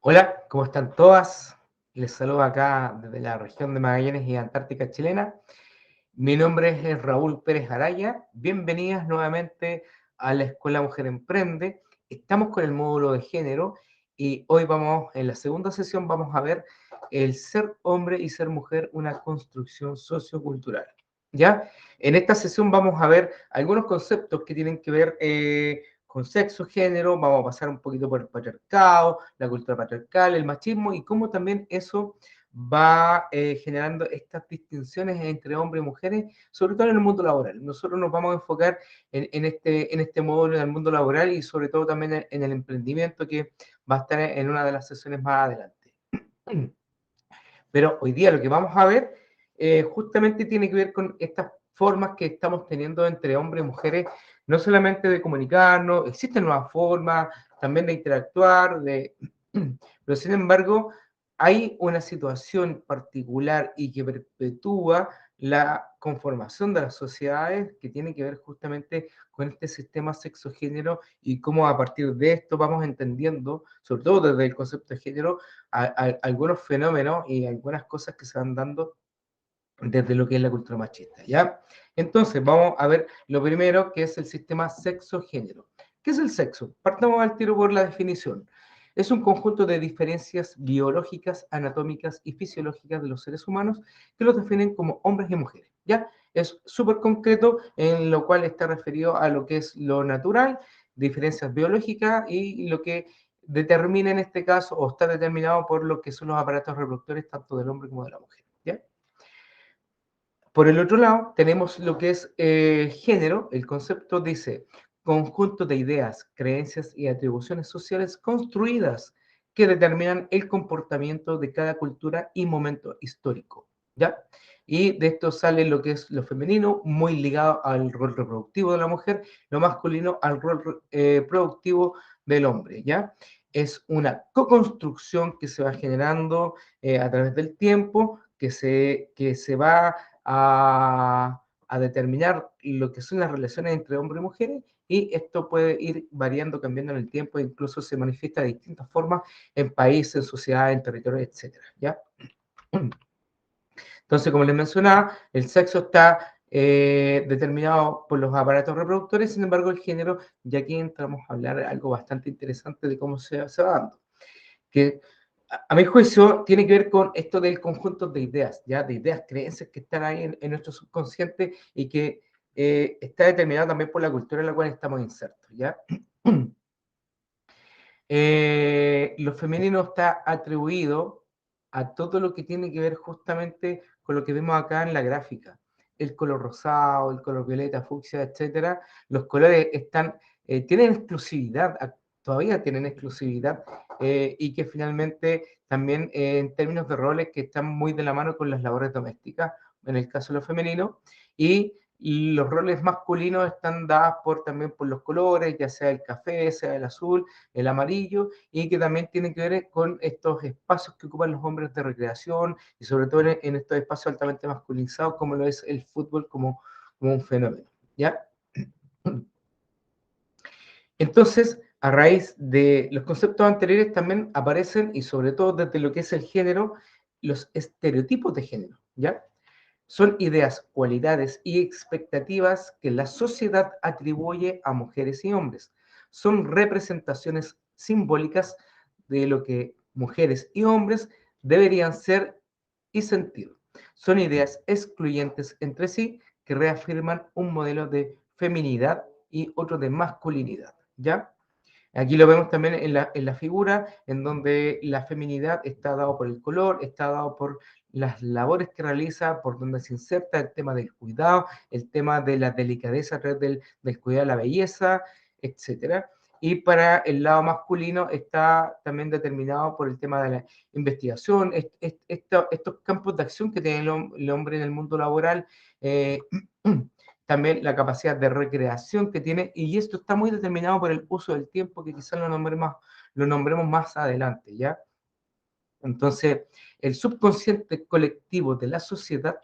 Hola, ¿cómo están todas? Les saludo acá desde la región de Magallanes y Antártica chilena. Mi nombre es Raúl Pérez Araya. Bienvenidas nuevamente a la Escuela Mujer Emprende. Estamos con el módulo de género y hoy en la segunda sesión, vamos a ver el ser hombre y ser mujer, una construcción sociocultural. ¿Ya? En esta sesión vamos a ver algunos conceptos que tienen que ver con sexo, género, vamos a pasar un poquito por el patriarcado, la cultura patriarcal, el machismo y cómo también eso va generando estas distinciones entre hombres y mujeres, sobre todo en el mundo laboral. Nosotros nos vamos a enfocar en este módulo del mundo laboral y sobre todo también en el emprendimiento que va a estar en una de las sesiones más adelante. Pero hoy día lo que vamos a ver justamente tiene que ver con estas formas que estamos teniendo entre hombres y mujeres, no solamente de comunicarnos, existen nuevas formas también de interactuar, pero sin embargo hay una situación particular y que perpetúa la conformación de las sociedades que tiene que ver justamente con este sistema sexo-género y cómo a partir de esto vamos entendiendo, sobre todo desde el concepto de género, algunos fenómenos y algunas cosas que se van dando desde lo que es la cultura machista, ¿ya? Entonces, vamos a ver lo primero, que es el sistema sexo-género. ¿Qué es el sexo? Partamos al tiro por la definición. Es un conjunto de diferencias biológicas, anatómicas y fisiológicas de los seres humanos que los definen como hombres y mujeres, ¿ya? Es súper concreto, en lo cual está referido a lo que es lo natural, diferencias biológicas y lo que determina en este caso, o está determinado por lo que son los aparatos reproductores tanto del hombre como de la mujer, ¿ya? Por el otro lado, tenemos lo que es género. El concepto dice conjunto de ideas, creencias y atribuciones sociales construidas que determinan el comportamiento de cada cultura y momento histórico, ¿ya? Y de esto sale lo que es lo femenino, muy ligado al rol reproductivo de la mujer, lo masculino al rol productivo del hombre, ¿ya? Es una co-construcción que se va generando a través del tiempo, que se va a determinar lo que son las relaciones entre hombres y mujeres, y esto puede ir variando, cambiando en el tiempo, e incluso se manifiesta de distintas formas en países, en sociedades, en territorios, etcétera, ¿ya? Entonces, como les mencionaba, el sexo está determinado por los aparatos reproductores, sin embargo, el género, ya aquí entramos a hablar de algo bastante interesante de cómo se va dando, que a mi juicio tiene que ver con esto del conjunto de ideas, ¿ya? De ideas, creencias que están ahí en nuestro subconsciente y que está determinado también por la cultura en la cual estamos insertos, ¿ya? Lo femenino está atribuido a todo lo que tiene que ver justamente con lo que vemos acá en la gráfica. El color rosado, el color violeta, fucsia, etcétera. Los colores tienen exclusividad, todavía tienen exclusividad, y que finalmente también en términos de roles que están muy de la mano con las labores domésticas, en el caso de lo femenino, y los roles masculinos están dados también por los colores, ya sea el café, sea el azul, el amarillo, y que también tiene que ver con estos espacios que ocupan los hombres de recreación y sobre todo en estos espacios altamente masculinizados como lo es el fútbol como un fenómeno, ¿ya? Entonces, a raíz de los conceptos anteriores también aparecen, y sobre todo desde lo que es el género, los estereotipos de género, ¿ya? Son ideas, cualidades y expectativas que la sociedad atribuye a mujeres y hombres. Son representaciones simbólicas de lo que mujeres y hombres deberían ser y sentir. Son ideas excluyentes entre sí que reafirman un modelo de feminidad y otro de masculinidad, ¿ya? Aquí lo vemos también en la figura, en donde la feminidad está dado por el color, está dado por las labores que realiza, por donde se inserta el tema del cuidado, el tema de la delicadeza a través del cuidado de la belleza, etcétera. Y para el lado masculino está también determinado por el tema de la investigación, estos campos de acción que tiene el hombre en el mundo laboral, eh, también la capacidad de recreación que tiene, y esto está muy determinado por el uso del tiempo, que quizás lo nombremos más adelante, ¿ya? Entonces, el subconsciente colectivo de la sociedad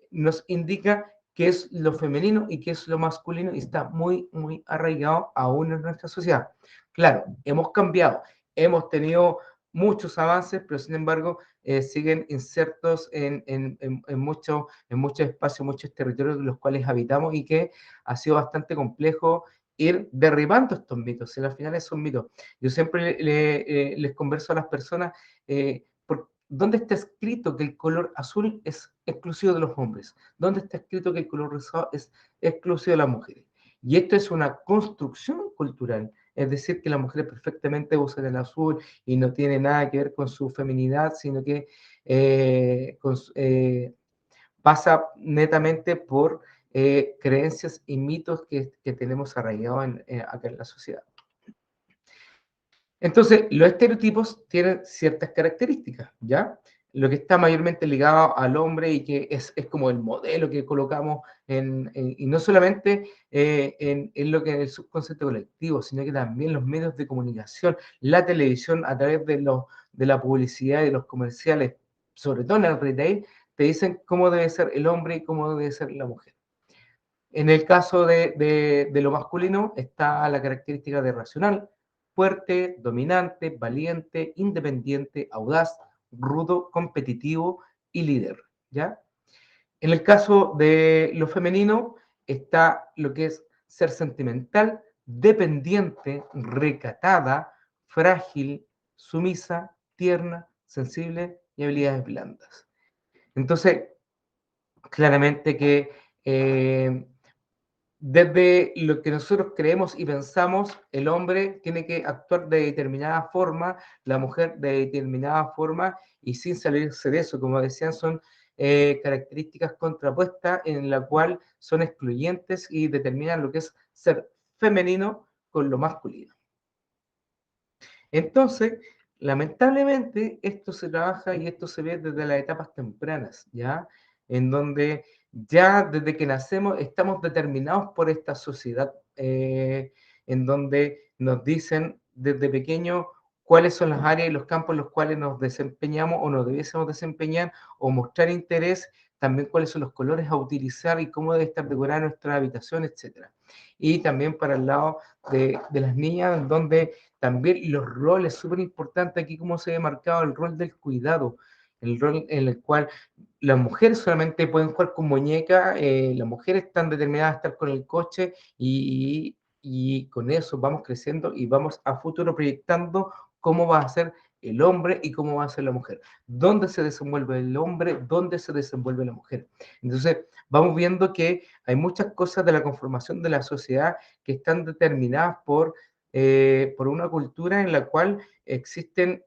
nos indica qué es lo femenino y qué es lo masculino, y está muy, muy arraigado aún en nuestra sociedad. Claro, hemos cambiado, hemos tenido muchos avances, pero sin embargo siguen insertos en muchos espacios, muchos territorios en los cuales habitamos y que ha sido bastante complejo ir derribando estos mitos. Y al final son mitos. Yo siempre les converso a las personas, ¿dónde está escrito que el color azul es exclusivo de los hombres? ¿Dónde está escrito que el color rosado es exclusivo de las mujeres? Y esto es una construcción cultural, es decir, que las mujeres perfectamente usan el azul y no tiene nada que ver con su feminidad, sino que pasa netamente por creencias y mitos que tenemos arraigados acá en la sociedad. Entonces, los estereotipos tienen ciertas características, ¿ya? Lo que está mayormente ligado al hombre y que es como el modelo que colocamos y no solamente en lo que es el subconsciente colectivo, sino que también los medios de comunicación, la televisión a través de la publicidad y de los comerciales, sobre todo en el retail, te dicen cómo debe ser el hombre y cómo debe ser la mujer. En el caso de lo masculino está la característica de racional, fuerte, dominante, valiente, independiente, audaz, rudo, competitivo y líder, ¿ya? En el caso de lo femenino está lo que es ser sentimental, dependiente, recatada, frágil, sumisa, tierna, sensible y habilidades blandas. Entonces, claramente que desde lo que nosotros creemos y pensamos, el hombre tiene que actuar de determinada forma, la mujer de determinada forma, y sin salirse de eso, como decían, son características contrapuestas en la cual son excluyentes y determinan lo que es ser femenino con lo masculino. Entonces, lamentablemente, esto se trabaja y esto se ve desde las etapas tempranas, ¿ya? En donde ya desde que nacemos estamos determinados por esta sociedad, en donde nos dicen desde pequeño cuáles son las áreas y los campos en los cuales nos desempeñamos o nos debiésemos desempeñar o mostrar interés, también cuáles son los colores a utilizar y cómo debe estar decorada nuestra habitación, etcétera. Y también para el lado de las niñas, en donde también los roles, súper importante aquí cómo se ve marcado el rol del cuidado, el rol en el cual las mujeres solamente pueden jugar con muñeca, las mujeres están determinadas a estar con el coche y con eso vamos creciendo y vamos a futuro proyectando cómo va a ser el hombre y cómo va a ser la mujer. ¿Dónde se desenvuelve el hombre? ¿Dónde se desenvuelve la mujer? Entonces, vamos viendo que hay muchas cosas de la conformación de la sociedad que están determinadas por una cultura en la cual existen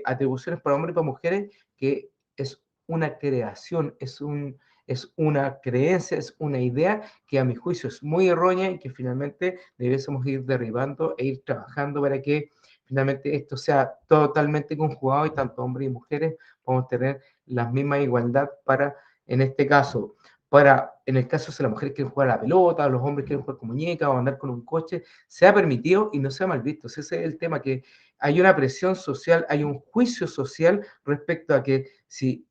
atribuciones para hombres y para mujeres que es una creación, es una creencia, es una idea que a mi juicio es muy errónea y que finalmente debiésemos ir derribando e ir trabajando para que finalmente esto sea totalmente conjugado y tanto hombres y mujeres podamos tener la misma igualdad para, en este caso, en el caso si las mujeres quieren jugar a la pelota, los hombres quieren jugar con muñecas o andar con un coche, sea permitido y no sea mal visto. Ese es el tema, que hay una presión social, hay un juicio social respecto a que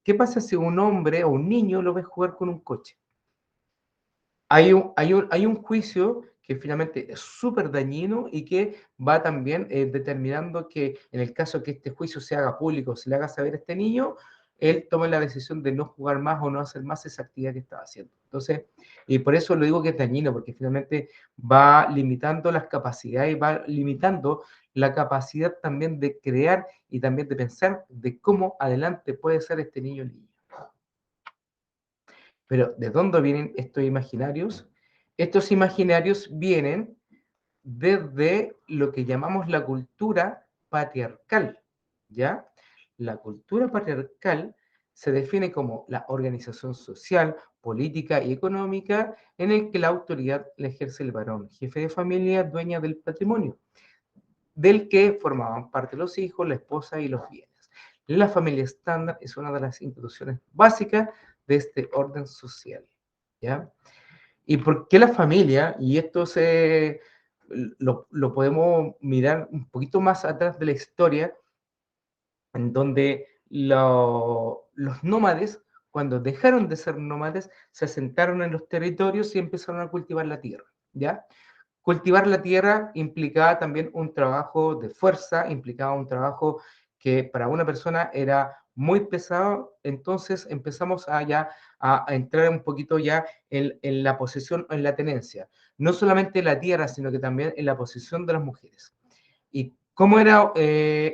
¿qué pasa si un hombre o un niño lo ve jugar con un coche? Hay un juicio que finalmente es súper dañino y que va también determinando que en el caso que este juicio se haga público, se le haga saber a este niño, él tome la decisión de no jugar más o no hacer más esa actividad que estaba haciendo. Entonces, y por eso lo digo que es dañino, porque finalmente va limitando las capacidades y va limitando la capacidad también de crear y también de pensar de cómo adelante puede ser este niño o niña. Pero ¿de dónde vienen estos imaginarios? Estos imaginarios vienen desde lo que llamamos la cultura patriarcal, ¿ya? La cultura patriarcal se define como la organización social, política y económica en el que la autoridad la ejerce el varón, jefe de familia, dueña del patrimonio, del que formaban parte los hijos, la esposa y los bienes. La familia estándar es una de las instituciones básicas de este orden social, ¿ya? ¿Y por qué la familia? Y esto lo podemos mirar un poquito más atrás de la historia, en donde los nómades, cuando dejaron de ser nómades, se asentaron en los territorios y empezaron a cultivar la tierra, ¿ya? Cultivar la tierra implicaba también un trabajo de fuerza, implicaba un trabajo que para una persona era muy pesado, entonces empezamos a entrar un poquito ya en la posesión, en la tenencia, no solamente en la tierra, sino que también en la posesión de las mujeres. ¿Y cómo era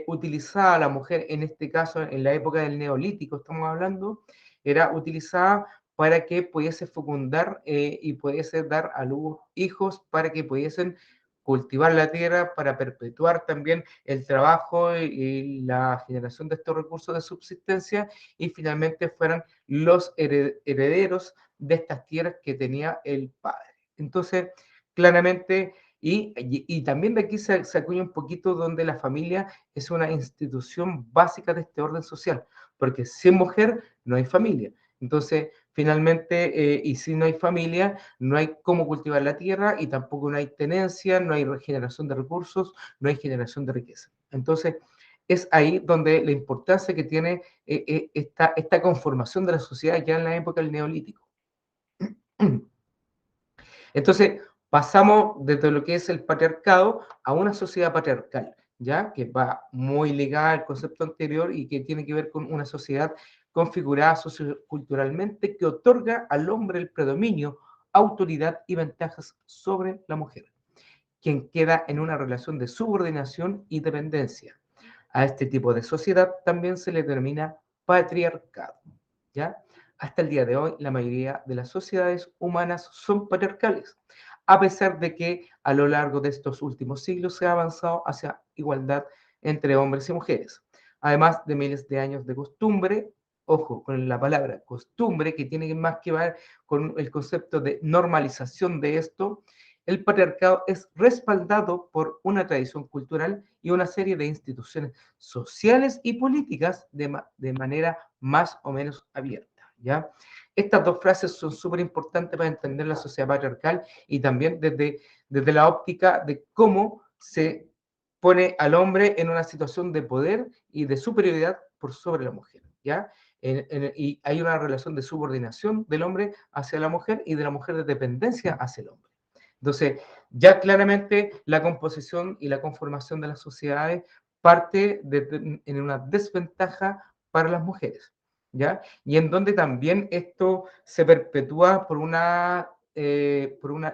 utilizada la mujer en este caso, en la época del Neolítico, estamos hablando? Era utilizada para que pudiese fecundar y pudiese dar a luz hijos, para que pudiesen cultivar la tierra, para perpetuar también el trabajo y la generación de estos recursos de subsistencia, y finalmente fueran los herederos de estas tierras que tenía el padre. Entonces, claramente, y también de aquí se acuña un poquito donde la familia es una institución básica de este orden social, porque sin mujer no hay familia. Entonces, finalmente, y si no hay familia, no hay cómo cultivar la tierra y tampoco no hay tenencia, no hay regeneración de recursos, no hay generación de riqueza. Entonces, es ahí donde la importancia que tiene esta conformación de la sociedad ya en la época del Neolítico. Entonces, pasamos desde lo que es el patriarcado a una sociedad patriarcal, ¿ya? Que va muy ligada al concepto anterior y que tiene que ver con una sociedad configurada socioculturalmente que otorga al hombre el predominio, autoridad y ventajas sobre la mujer, quien queda en una relación de subordinación y dependencia. A este tipo de sociedad también se le denomina patriarcado, ¿ya? Hasta el día de hoy, la mayoría de las sociedades humanas son patriarcales, a pesar de que a lo largo de estos últimos siglos se ha avanzado hacia igualdad entre hombres y mujeres. Además de miles de años de costumbre, ojo con la palabra costumbre, que tiene más que ver con el concepto de normalización de esto, el patriarcado es respaldado por una tradición cultural y una serie de instituciones sociales y políticas de manera más o menos abierta, ¿ya? Estas dos frases son súper importantes para entender la sociedad patriarcal y también desde la óptica de cómo se pone al hombre en una situación de poder y de superioridad por sobre la mujer, ¿ya? Y hay una relación de subordinación del hombre hacia la mujer y de la mujer de dependencia hacia el hombre. Entonces, ya claramente la composición y la conformación de las sociedades parte en una desventaja para las mujeres, ¿ya? Y en donde también esto se perpetúa por una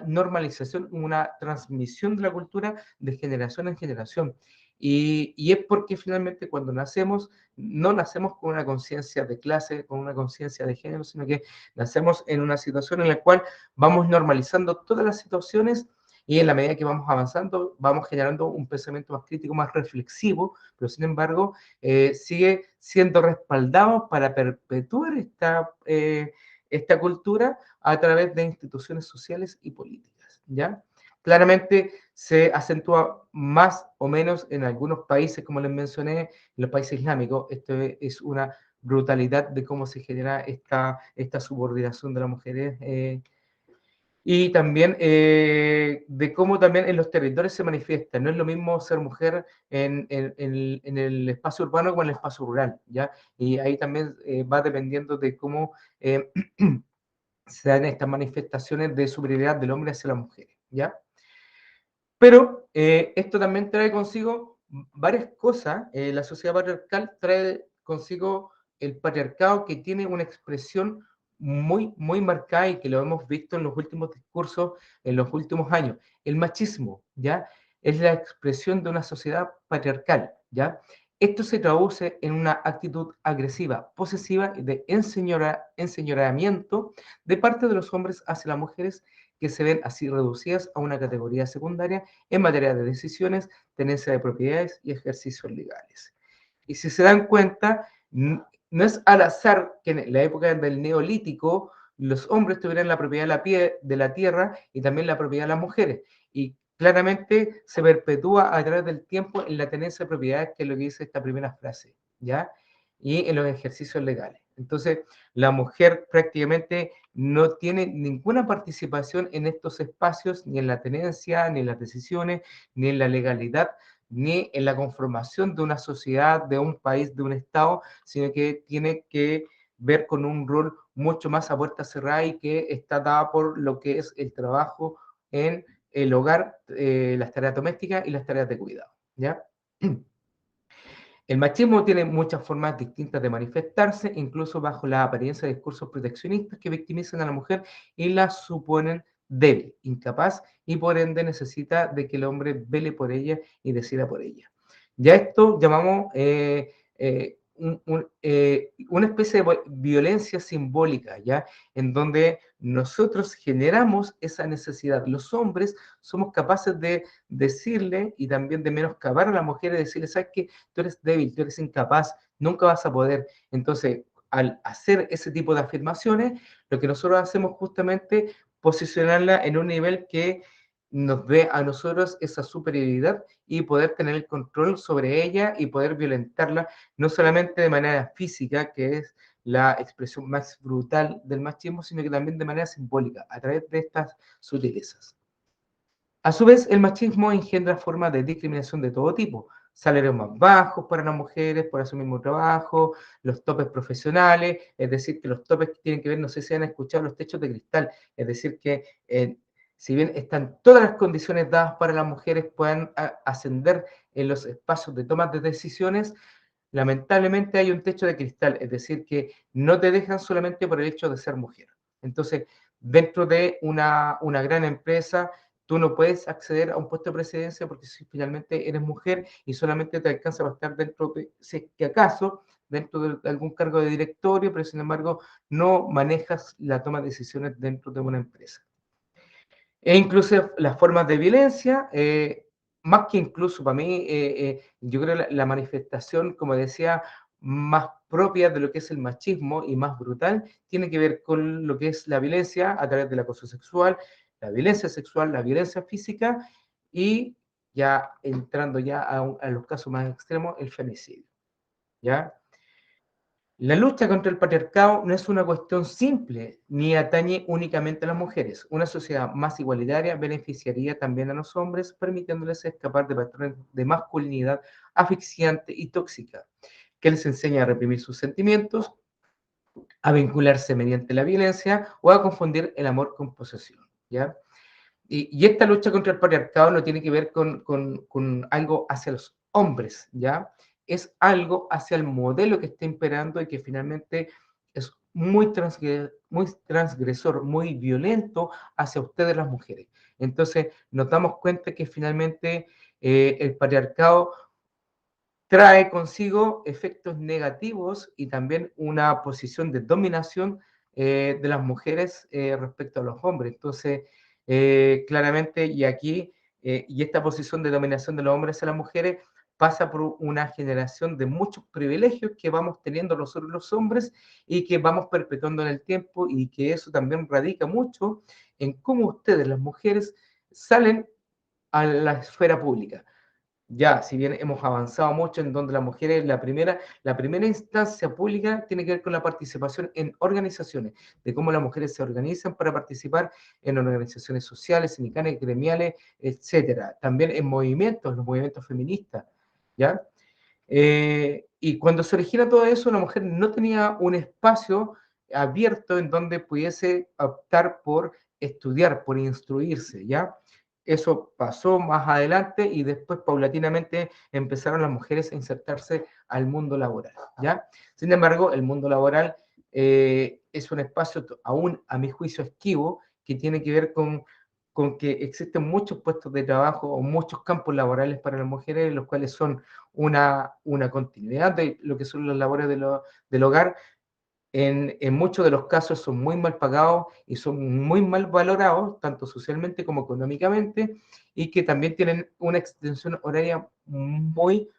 normalización, una transmisión de la cultura de generación en generación. Y es porque finalmente cuando nacemos, no nacemos con una conciencia de clase, con una conciencia de género, sino que nacemos en una situación en la cual vamos normalizando todas las situaciones y en la medida que vamos avanzando, vamos generando un pensamiento más crítico, más reflexivo, pero sin embargo, sigue siendo respaldado para perpetuar esta cultura a través de instituciones sociales y políticas, ¿ya? Claramente se acentúa más o menos en algunos países, como les mencioné, en los países islámicos. Esto es una brutalidad de cómo se genera esta subordinación de las mujeres y también de cómo también en los territorios se manifiesta. No es lo mismo ser mujer en el espacio urbano como en el espacio rural, ¿ya? Y ahí también va dependiendo de cómo se dan estas manifestaciones de superioridad del hombre hacia las mujeres, ¿ya? Pero esto también trae consigo varias cosas. La sociedad patriarcal trae consigo el patriarcado que tiene una expresión muy, muy marcada y que lo hemos visto en los últimos discursos, en los últimos años. El machismo, ¿ya? Es la expresión de una sociedad patriarcal, ¿ya? Esto se traduce en una actitud agresiva, posesiva de enseñoreamiento de parte de los hombres hacia las mujeres que se ven así reducidas a una categoría secundaria en materia de decisiones, tenencia de propiedades y ejercicios legales. Y si se dan cuenta, no es al azar que en la época del Neolítico los hombres tuvieran la propiedad de la tierra y también la propiedad de las mujeres. Y claramente se perpetúa a través del tiempo en la tenencia de propiedades, que es lo que dice esta primera frase, ¿ya? Y en los ejercicios legales. Entonces, la mujer prácticamente no tiene ninguna participación en estos espacios, ni en la tenencia, ni en las decisiones, ni en la legalidad, ni en la conformación de una sociedad, de un país, de un Estado, sino que tiene que ver con un rol mucho más a puerta cerrada y que está dada por lo que es el trabajo en el hogar, las tareas domésticas y las tareas de cuidado, ¿ya? El machismo tiene muchas formas distintas de manifestarse, incluso bajo la apariencia de discursos proteccionistas que victimizan a la mujer y la suponen débil, incapaz y por ende necesita de que el hombre vele por ella y decida por ella. Ya esto llamamos una especie de violencia simbólica, ¿ya? En donde nosotros generamos esa necesidad. Los hombres somos capaces de decirle y también de menoscabar a la mujer y decirle, ¿sabes qué? Tú eres débil, tú eres incapaz, nunca vas a poder. Entonces, al hacer ese tipo de afirmaciones, lo que nosotros hacemos justamente posicionarla en un nivel que nos dé a nosotros esa superioridad y poder tener el control sobre ella y poder violentarla, no solamente de manera física, que es la expresión más brutal del machismo, sino que también de manera simbólica, a través de estas sutilezas. A su vez, el machismo engendra formas de discriminación de todo tipo. Salarios más bajos para las mujeres por su mismo trabajo, los topes profesionales, es decir, que los topes que tienen que ver, no sé si han escuchado, los techos de cristal, es decir, que si bien están todas las condiciones dadas para las mujeres puedan ascender en los espacios de toma de decisiones, lamentablemente hay un techo de cristal, es decir, que no te dejan solamente por el hecho de ser mujer. Entonces, dentro de una gran empresa, tú no puedes acceder a un puesto de presidencia porque si finalmente eres mujer y solamente te alcanza para estar dentro de, si es que acaso, dentro de algún cargo de directorio, pero sin embargo no manejas la toma de decisiones dentro de una empresa. E incluso las formas de violencia, más que incluso para mí, yo creo la manifestación, como decía, más propia de lo que es el machismo y más brutal, tiene que ver con lo que es la violencia a través del acoso sexual, la violencia física y ya entrando ya a los casos más extremos, el femicidio, ¿ya? La lucha contra el patriarcado no es una cuestión simple ni atañe únicamente a las mujeres. Una sociedad más igualitaria beneficiaría también a los hombres, permitiéndoles escapar de patrones de masculinidad asfixiante y tóxica, que les enseña a reprimir sus sentimientos, a vincularse mediante la violencia o a confundir el amor con posesión, ¿ya? Y esta lucha contra el patriarcado no tiene que ver con algo hacia los hombres, ¿ya? Es algo hacia el modelo que está imperando y que finalmente es muy transgresor, muy violento hacia ustedes las mujeres. Entonces nos damos cuenta que finalmente el patriarcado trae consigo efectos negativos y también una posición de dominación de las mujeres respecto a los hombres. Entonces, claramente, y aquí, y esta posición de dominación de los hombres hacia las mujeres pasa por una generación de muchos privilegios que vamos teniendo nosotros los hombres y que vamos perpetuando en el tiempo y que eso también radica mucho en cómo ustedes, las mujeres, salen a la esfera pública. Ya, si bien hemos avanzado mucho en donde las mujeres, la primera instancia pública tiene que ver con la participación en organizaciones, de cómo las mujeres se organizan para participar en organizaciones sociales, sindicales, gremiales, etcétera. También en movimientos, los movimientos feministas, ¿ya? Y cuando se origina todo eso, la mujer no tenía un espacio abierto en donde pudiese optar por estudiar, por instruirse, ¿ya? Eso pasó más adelante y después paulatinamente empezaron las mujeres a insertarse al mundo laboral, ¿ya? Sin embargo, el mundo laboral es un espacio aún, a mi juicio, esquivo, que tiene que ver con que existen muchos puestos de trabajo o muchos campos laborales para las mujeres, los cuales son una continuidad de lo que son las labores del hogar. En muchos de los casos son muy mal pagados y son muy mal valorados, tanto socialmente como económicamente, y que también tienen una extensión horaria muy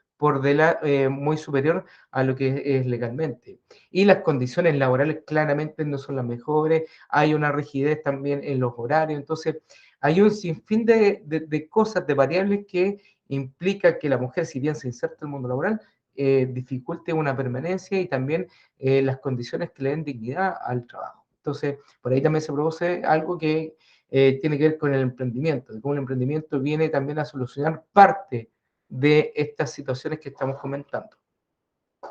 superior a lo que es legalmente. Y las condiciones laborales claramente no son las mejores, hay una rigidez también en los horarios, entonces hay un sinfín de cosas, de variables que implica que la mujer, si bien se inserta en el mundo laboral, dificulte una permanencia y también las condiciones que le den dignidad al trabajo. Entonces, por ahí también se produce algo que tiene que ver con el emprendimiento, de cómo el emprendimiento viene también a solucionar parte de estas situaciones que estamos comentando.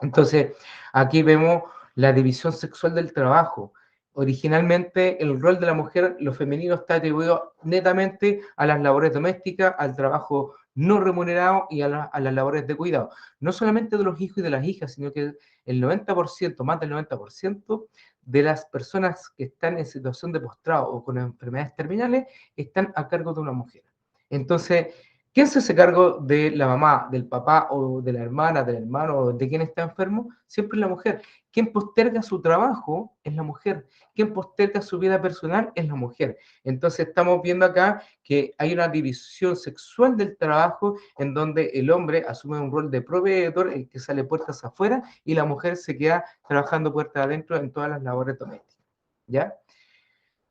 Entonces, aquí vemos la división sexual del trabajo. Originalmente, el rol de la mujer, lo femenino, está atribuido netamente a las labores domésticas, al trabajo no remunerados y a las labores de cuidado. No solamente de los hijos y de las hijas, sino que el 90%, más del 90% de las personas que están en situación de postrado o con enfermedades terminales están a cargo de una mujer. Entonces, ¿quién se hace cargo de la mamá, del papá o de la hermana, del hermano o de quien está enfermo? Siempre es la mujer. Quien posterga su trabajo es la mujer. Quien posterga su vida personal es la mujer. Entonces estamos viendo acá que hay una división sexual del trabajo en donde el hombre asume un rol de proveedor, el que sale puertas afuera, y la mujer se queda trabajando puertas adentro en todas las labores domésticas. ¿Ya?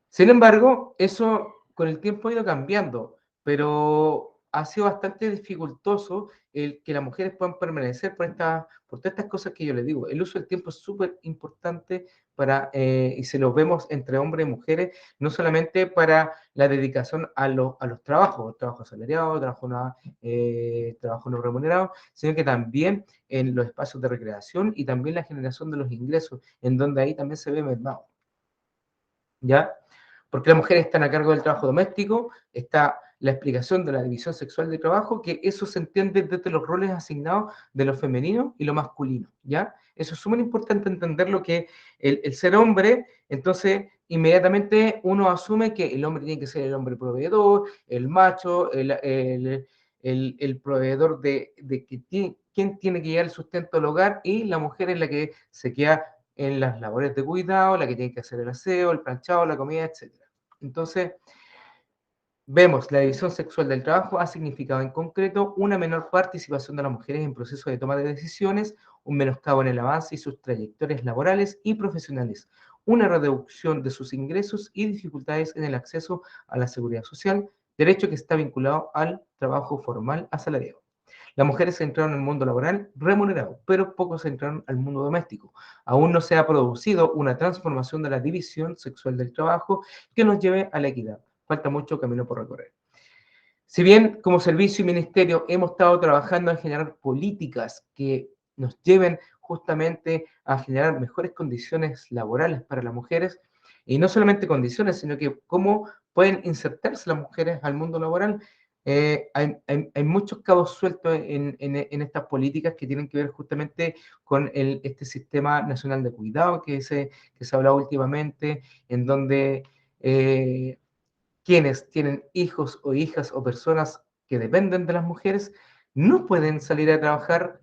Sin embargo, eso con el tiempo ha ido cambiando, pero ha sido bastante dificultoso el que las mujeres puedan permanecer por todas estas cosas que yo les digo. El uso del tiempo es súper importante y se lo vemos entre hombres y mujeres, no solamente para la dedicación a los trabajos, trabajo asalariado, trabajo no remunerado, sino que también en los espacios de recreación y también la generación de los ingresos, en donde ahí también se ve mermado. ¿Ya? Porque las mujeres están a cargo del trabajo doméstico, está la explicación de la división sexual de trabajo, que eso se entiende desde los roles asignados de lo femenino y lo masculino, ¿ya? Eso es súper importante entender lo que el ser hombre, entonces inmediatamente uno asume que el hombre tiene que ser el hombre proveedor, el macho, el proveedor de quién tiene que llevar el sustento al hogar, y la mujer es la que se queda en las labores de cuidado, la que tiene que hacer el aseo, el planchado, la comida, etc. Entonces, vemos la división sexual del trabajo ha significado en concreto una menor participación de las mujeres en procesos de toma de decisiones, un menoscabo en el avance y sus trayectorias laborales y profesionales, una reducción de sus ingresos y dificultades en el acceso a la seguridad social, derecho que está vinculado al trabajo formal asalariado. Las mujeres se entraron en el mundo laboral remunerado, pero pocos se entraron al mundo doméstico. Aún no se ha producido una transformación de la división sexual del trabajo que nos lleve a la equidad. Falta mucho camino por recorrer. Si bien como servicio y ministerio hemos estado trabajando en generar políticas que nos lleven justamente a generar mejores condiciones laborales para las mujeres, y no solamente condiciones, sino que cómo pueden insertarse las mujeres al mundo laboral, hay muchos cabos sueltos en estas políticas que tienen que ver justamente con este sistema nacional de cuidado que se ha hablado últimamente, en donde quienes tienen hijos o hijas o personas que dependen de las mujeres no pueden salir a trabajar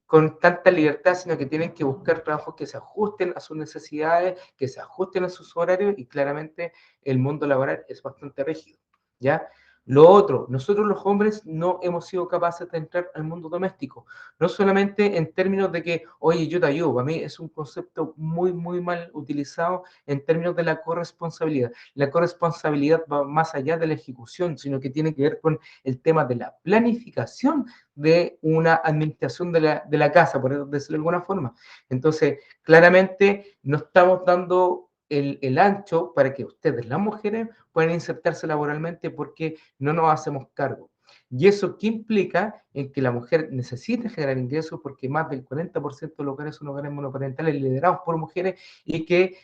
con tanta libertad, sino que tienen que buscar trabajos que se ajusten a sus necesidades, que se ajusten a sus horarios, y claramente el mundo laboral es bastante rígido, ¿ya? Lo otro, nosotros los hombres no hemos sido capaces de entrar al mundo doméstico, no solamente en términos de que, oye, yo te ayudo, para mí es un concepto muy, muy mal utilizado en términos de la corresponsabilidad. La corresponsabilidad va más allá de la ejecución, sino que tiene que ver con el tema de la planificación de una administración de la casa, por decirlo de alguna forma. Entonces, claramente no estamos dando el ancho para que ustedes, las mujeres, puedan insertarse laboralmente porque no nos hacemos cargo. ¿Y eso qué implica? En que la mujer necesita generar ingresos porque más del 40% de los hogares son hogares monoparentales liderados por mujeres y que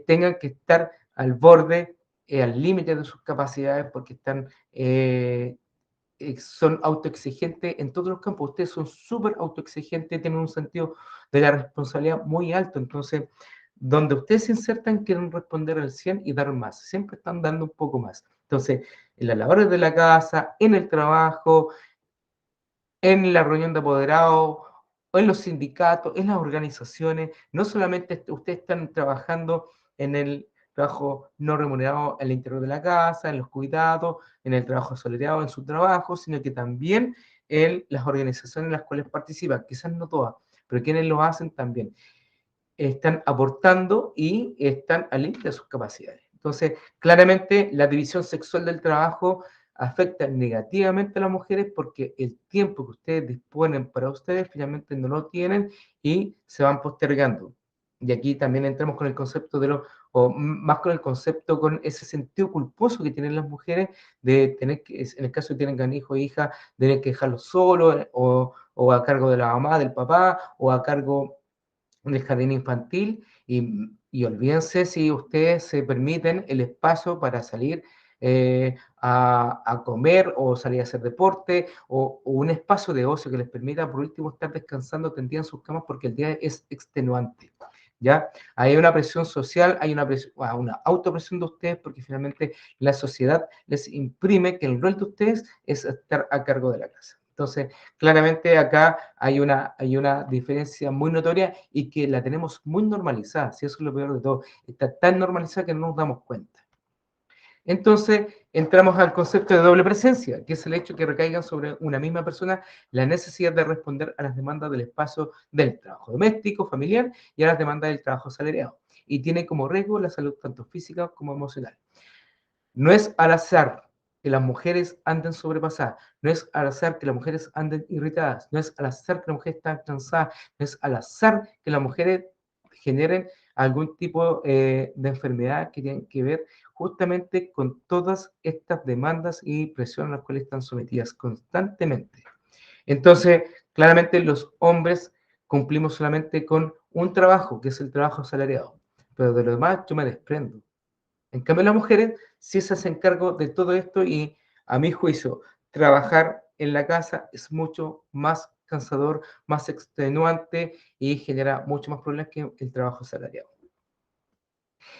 tengan que estar al borde, al límite de sus capacidades porque son autoexigentes en todos los campos. Ustedes son súper autoexigentes, tienen un sentido de la responsabilidad muy alto. Entonces, donde ustedes se insertan, quieren responder al 100 y dar más. Siempre están dando un poco más. Entonces, en las labores de la casa, en el trabajo, en la reunión de apoderados, o en los sindicatos, en las organizaciones, no solamente ustedes están trabajando en el trabajo no remunerado en el interior de la casa, en los cuidados, en el trabajo asalariado, en su trabajo, sino que también en las organizaciones en las cuales participan, quizás no todas, pero quienes lo hacen también están aportando y están al límite de sus capacidades. Entonces, claramente la división sexual del trabajo afecta negativamente a las mujeres porque el tiempo que ustedes disponen para ustedes finalmente no lo tienen y se van postergando. Y aquí también entramos con el concepto o más con el concepto, con ese sentido culposo que tienen las mujeres de tener que, en el caso de que tengan hijo o hija, tener que dejarlos solos o a cargo de la mamá, del papá, o a cargo del jardín infantil, y olvídense si ustedes se permiten el espacio para salir a comer o salir a hacer deporte o un espacio de ocio que les permita, por último, estar descansando tendidos en sus camas porque el día es extenuante. ¿Ya? Hay una presión social, hay una autopresión de ustedes porque finalmente la sociedad les imprime que el rol de ustedes es estar a cargo de la casa. Entonces, claramente acá hay una diferencia muy notoria y que la tenemos muy normalizada, si eso es lo peor de todo. Está tan normalizada que no nos damos cuenta. Entonces, entramos al concepto de doble presencia, que es el hecho que recaigan sobre una misma persona la necesidad de responder a las demandas del espacio del trabajo doméstico, familiar y a las demandas del trabajo asalariado. Y tiene como riesgo la salud tanto física como emocional. No es al azar que las mujeres anden sobrepasadas, no es al azar que las mujeres anden irritadas, no es al azar que las mujeres están cansadas, no es al azar que las mujeres generen algún tipo de enfermedad que tienen que ver justamente con todas estas demandas y presiones a las cuales están sometidas constantemente. Entonces, claramente los hombres cumplimos solamente con un trabajo, que es el trabajo asalariado, pero de lo demás yo me desprendo. En cambio, las mujeres sí se hacen cargo de todo esto y, a mi juicio, trabajar en la casa es mucho más cansador, más extenuante y genera mucho más problemas que el trabajo asalariado.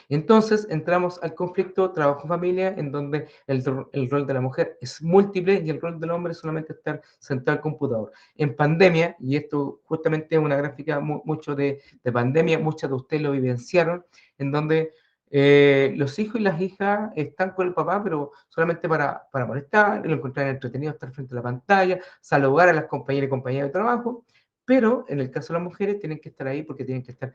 Entonces entramos al conflicto trabajo-familia, en donde el rol de la mujer es múltiple y el rol del hombre es solamente estar sentado al computador. En pandemia, y esto justamente es una gráfica mucho de pandemia, muchas de ustedes lo vivenciaron, en donde los hijos y las hijas están con el papá, pero solamente para molestar, lo encontrar entretenido estar frente a la pantalla, saludar a las compañeras y compañeros de trabajo, pero en el caso de las mujeres tienen que estar ahí porque tienen que estar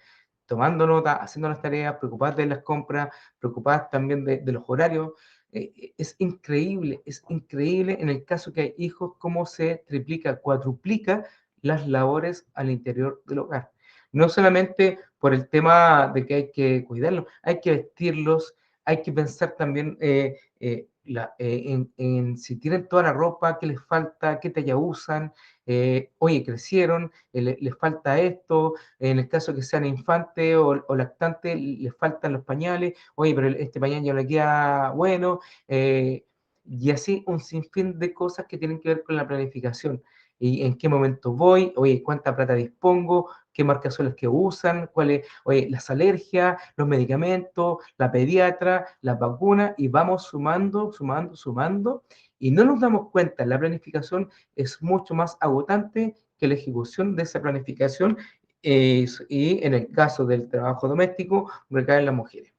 tomando nota, haciendo las tareas, preocupadas de las compras, preocupadas también de los horarios. Es increíble en el caso que hay hijos cómo se triplica, cuadruplica las labores al interior del hogar. No solamente por el tema de que hay que cuidarlos, hay que vestirlos, hay que pensar también en si tienen toda la ropa, qué les falta, qué talla usan, oye, crecieron, les falta esto, en el caso que sean infantes o lactantes, les faltan los pañales, oye, pero este pañal ya le queda bueno, y así un sinfín de cosas que tienen que ver con la planificación. Y en qué momento voy, oye, cuánta plata dispongo, qué marcas son las que usan, cuáles, oye, las alergias, los medicamentos, la pediatra, las vacunas, y vamos sumando, y no nos damos cuenta, la planificación es mucho más agotante que la ejecución de esa planificación y en el caso del trabajo doméstico recaen las mujeres.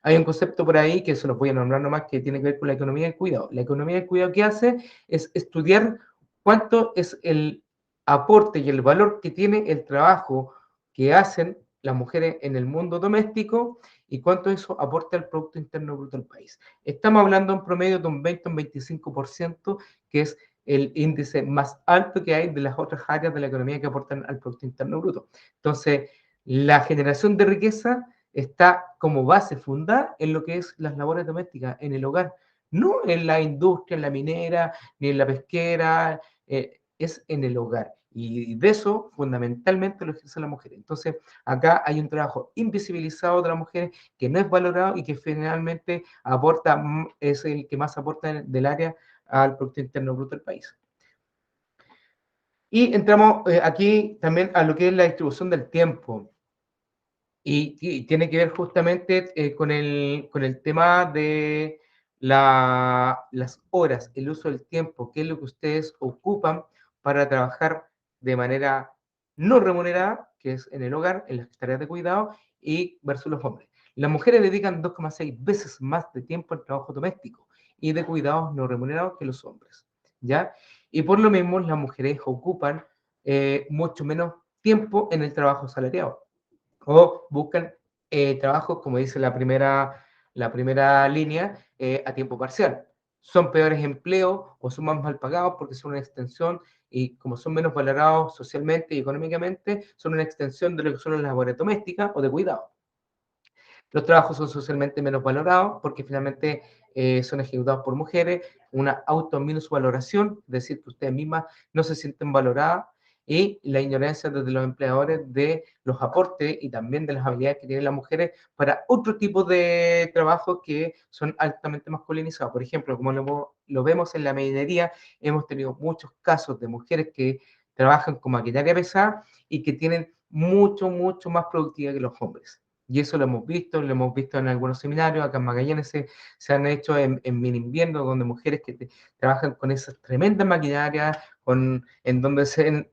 Hay un concepto por ahí que se los voy a nombrar nomás que tiene que ver con la economía del cuidado. La economía del cuidado que hace es estudiar cuánto es el aporte y el valor que tiene el trabajo que hacen las mujeres en el mundo doméstico y cuánto eso aporta al Producto Interno Bruto del país. Estamos hablando en promedio de un 20 o un 25%, que es el índice más alto que hay de las otras áreas de la economía que aportan al Producto Interno Bruto. Entonces, la generación de riqueza está como base fundada en lo que es las labores domésticas, en el hogar, no en la industria, en la minera, ni en la pesquera, es en el hogar. Y de eso fundamentalmente lo ejerce la mujer. Entonces, acá hay un trabajo invisibilizado de las mujeres que no es valorado y que finalmente aporta, es el que más aporta del área al Producto Interno Bruto del país. Y entramos aquí también a lo que es la distribución del tiempo. Y tiene que ver justamente con el tema de las horas, el uso del tiempo, qué es lo que ustedes ocupan para trabajar de manera no remunerada, que es en el hogar, en las tareas de cuidado, y versus los hombres. Las mujeres dedican 2,6 veces más de tiempo al trabajo doméstico y de cuidados no remunerados que los hombres, ¿ya? Y por lo mismo las mujeres ocupan mucho menos tiempo en el trabajo asalariado o buscan trabajos, como dice la primera línea, a tiempo parcial. Son peores empleos o son más mal pagados porque son una extensión y como son menos valorados socialmente y económicamente, son una extensión de lo que son las labores domésticas o de cuidado. Los trabajos son socialmente menos valorados porque finalmente son ejecutados por mujeres, una auto-minusvaloración, es decir, que ustedes mismas no se sienten valoradas y la ignorancia desde los empleadores de los aportes y también de las habilidades que tienen las mujeres para otro tipo de trabajos que son altamente masculinizados. Por ejemplo, como lo vemos en la minería, hemos tenido muchos casos de mujeres que trabajan con maquinaria pesada y que tienen mucho más productividad que los hombres. Y eso lo hemos visto en algunos seminarios, acá en Magallanes se han hecho en mini invierno, donde mujeres que trabajan con esas tremendas maquinarias, en donde se ven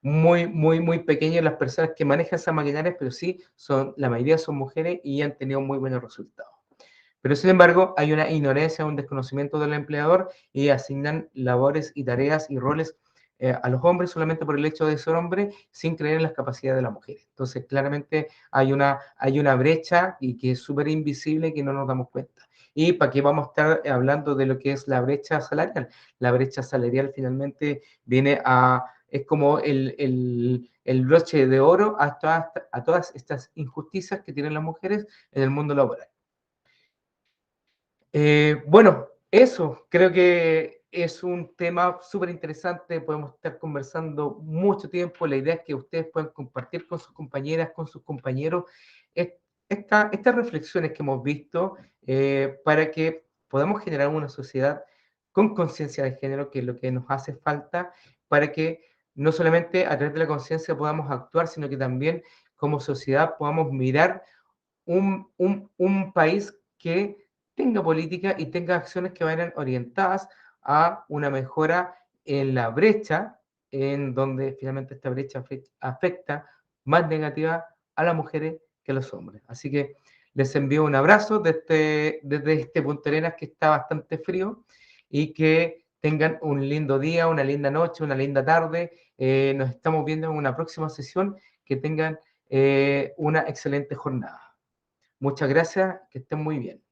muy pequeñas las personas que manejan esas maquinarias, pero sí, la mayoría son mujeres y han tenido muy buenos resultados. Pero sin embargo, hay una ignorancia, un desconocimiento del empleador y asignan labores y tareas y roles a los hombres solamente por el hecho de ser hombre, sin creer en las capacidades de las mujeres. Entonces, claramente hay una brecha y que es súper invisible que no nos damos cuenta. ¿Y para qué vamos a estar hablando de lo que es la brecha salarial? La brecha salarial finalmente es como el broche de oro a todas estas injusticias que tienen las mujeres en el mundo laboral. Bueno, eso creo que es un tema súper interesante, podemos estar conversando mucho tiempo, la idea es que ustedes puedan compartir con sus compañeras, con sus compañeros, estas reflexiones que hemos visto para que podamos generar una sociedad con conciencia de género, que es lo que nos hace falta, para que no solamente a través de la conciencia podamos actuar, sino que también como sociedad podamos mirar un país que tenga política y tenga acciones que vayan orientadas a una mejora en la brecha, en donde finalmente esta brecha afecta más negativa a las mujeres que a los hombres. Así que les envío un abrazo desde este Punta Arenas que está bastante frío y que tengan un lindo día, una linda noche, una linda tarde. Nos estamos viendo en una próxima sesión. Que tengan una excelente jornada. Muchas gracias, que estén muy bien.